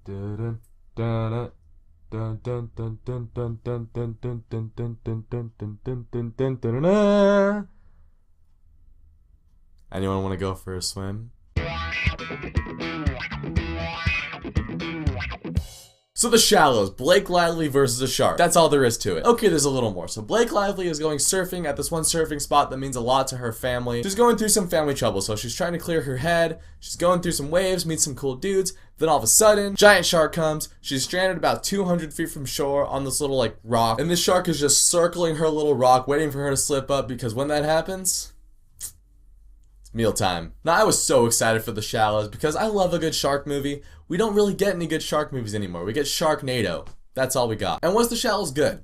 Dun, dun, dun, dun, dun, dun, dun, dun, dun, dun, dun, dun, dun, dun, dun, dun, dun, dun, dun, dun. Anyone want to go for a swim? So The Shallows, Blake Lively versus a shark. That's all there is to it. Okay, there's a little more. So Blake Lively is going surfing at this one surfing spot that means a lot to her family. She's going through some family trouble, so she's trying to clear her head. She's going through some waves, meets some cool dudes. Then all of a sudden, giant shark comes. She's stranded about 200 feet from shore on this little like rock. And this shark is just circling her little rock, waiting for her to slip up, because when that happens, mealtime. Now, I was so excited for The Shallows because I love a good shark movie. We don't really get any good shark movies anymore. We get Sharknado. That's all we got. And was The Shallows good?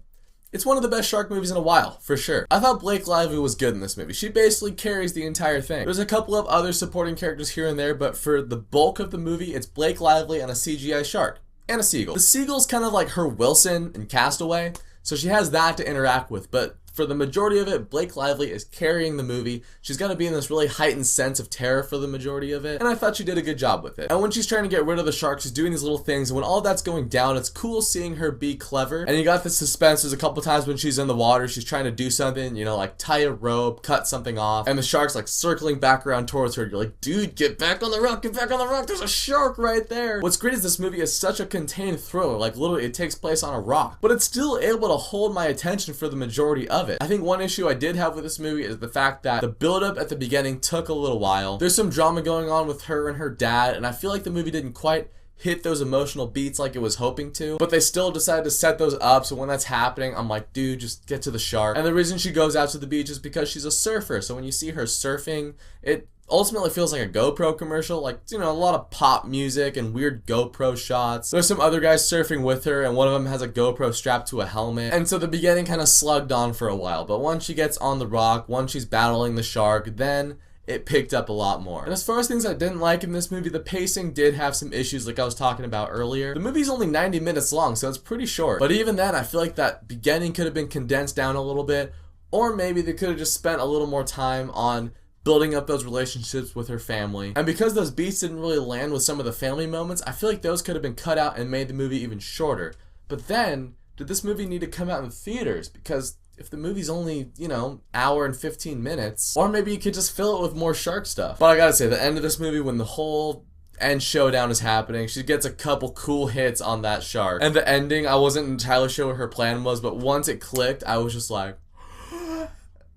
It's one of the best shark movies in a while, for sure. I thought Blake Lively was good in this movie. She basically carries the entire thing. There's a couple of other supporting characters here and there, but for the bulk of the movie, it's Blake Lively and a CGI shark. And a seagull. The seagull's kind of like her Wilson in Castaway, so she has that to interact with, but for the majority of it, Blake Lively is carrying the movie. She's going to be in this really heightened sense of terror for the majority of it, and I thought she did a good job with it. And when she's trying to get rid of the shark, she's doing these little things, and when all that's going down, it's cool seeing her be clever. And you got the suspense. There's a couple times when she's in the water, she's trying to do something, you know, like tie a rope, cut something off, and the shark's like circling back around towards her. You're like, dude, get back on the rock, get back on the rock, there's a shark right there. What's great is this movie is such a contained thriller, like literally it takes place on a rock, but it's still able to hold my attention for the majority of it. I think one issue I did have with this movie is the fact that the build-up at the beginning took a little while. There's some drama going on with her and her dad, and I feel like the movie didn't quite hit those emotional beats like it was hoping to, but they still decided to set those up, so when that's happening, I'm like, dude, just get to the shark. And the reason she goes out to the beach is because she's a surfer, so when you see her surfing, it ultimately feels like a GoPro commercial, like, you know, a lot of pop music and weird GoPro shots. There's some other guys surfing with her, and one of them has a GoPro strapped to a helmet. And so the beginning kind of slugged on for a while, but once she gets on the rock, once she's battling the shark, then it picked up a lot more. And as far as things I didn't like in this movie, the pacing did have some issues like I was talking about earlier. The movie's only 90 minutes long, so it's pretty short. But even then, I feel like that beginning could have been condensed down a little bit, or maybe they could have just spent a little more time on building up those relationships with her family. And because those beats didn't really land with some of the family moments, I feel like those could have been cut out and made the movie even shorter. But then, did this movie need to come out in theaters? Because if the movie's only, you know, hour and 15 minutes, or maybe you could just fill it with more shark stuff. But I gotta say, the end of this movie, when the whole end showdown is happening, she gets a couple cool hits on that shark. And the ending, I wasn't entirely sure what her plan was, but once it clicked, I was just like,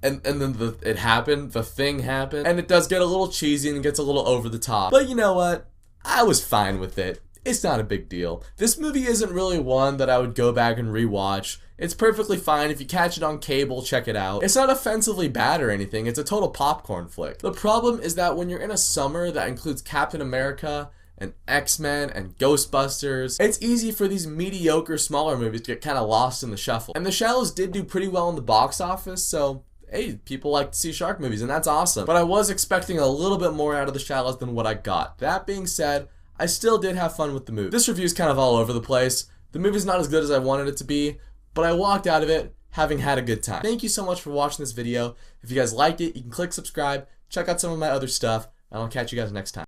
And then it happened, the thing happened, and it does get a little cheesy and it gets a little over the top. But you know what? I was fine with it. It's not a big deal. This movie isn't really one that I would go back and rewatch. It's perfectly fine. If you catch it on cable, check it out. It's not offensively bad or anything. It's a total popcorn flick. The problem is that when you're in a summer that includes Captain America and X-Men and Ghostbusters, it's easy for these mediocre smaller movies to get kind of lost in the shuffle. And The Shallows did do pretty well in the box office, so hey, people like to see shark movies, and that's awesome. But I was expecting a little bit more out of The Shallows than what I got. That being said, I still did have fun with the movie. This review's kind of all over the place. The movie's not as good as I wanted it to be, but I walked out of it having had a good time. Thank you so much for watching this video. If you guys liked it, you can click subscribe, check out some of my other stuff, and I'll catch you guys next time.